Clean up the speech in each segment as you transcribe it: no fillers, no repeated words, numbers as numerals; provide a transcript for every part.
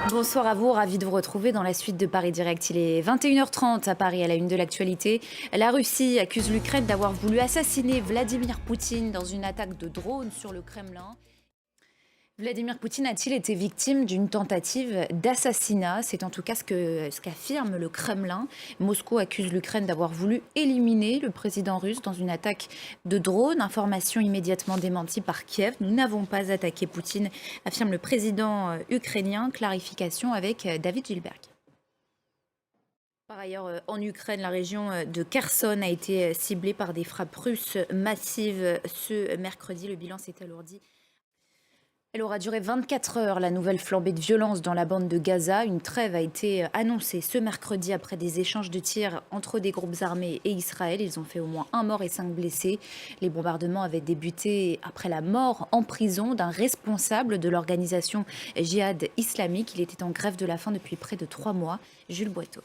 Bonsoir à vous, ravi de vous retrouver dans la suite de Paris Direct. Il est 21h30 à Paris, à la une de l'actualité. La Russie accuse l'Ukraine d'avoir voulu assassiner Vladimir Poutine dans une attaque de drone sur le Kremlin. Vladimir Poutine a-t-il été victime d'une tentative d'assassinat? C'est en tout cas ce qu'affirme le Kremlin. Moscou accuse l'Ukraine d'avoir voulu éliminer le président russe dans une attaque de drone. Information immédiatement démentie par Kiev. Nous n'avons pas attaqué Poutine, affirme le président ukrainien. Clarification avec David Gilberg. Par ailleurs, en Ukraine, la région de Kherson a été ciblée par des frappes russes massives ce mercredi. Le bilan s'est alourdi. Elle aura duré 24 heures, la nouvelle flambée de violence dans la bande de Gaza. Une trêve a été annoncée ce mercredi après des échanges de tirs entre des groupes armés et Israël. Ils ont fait au moins 1 mort et 5 blessés. Les bombardements avaient débuté après la mort en prison d'un responsable de l'organisation Djihad islamique. Il était en grève de la faim depuis près de 3 mois. Jules Boiteau.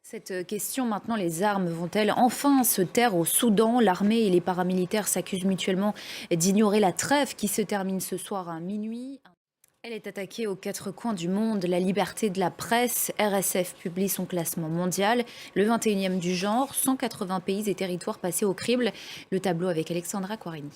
Cette question maintenant, les armes vont-elles enfin se taire au Soudan? L'armée et les paramilitaires s'accusent mutuellement d'ignorer la trêve qui se termine ce soir à minuit. Elle est attaquée aux 4 coins du monde. La liberté de la presse, RSF publie son classement mondial, le 21e du genre, 180 pays et territoires passés au crible. Le tableau avec Alexandra Quarini.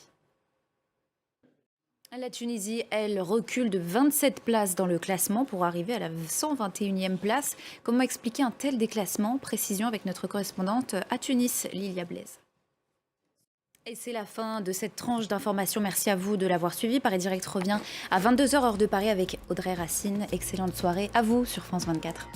La Tunisie, elle, recule de 27 places dans le classement pour arriver à la 121e place. Comment expliquer un tel déclassement? Précision avec notre correspondante à Tunis, Lilia Blaise. Et c'est la fin de cette tranche d'information. Merci à vous de l'avoir suivi. Paris Direct revient à 22h heure de Paris avec Audrey Racine. Excellente soirée à vous sur France 24.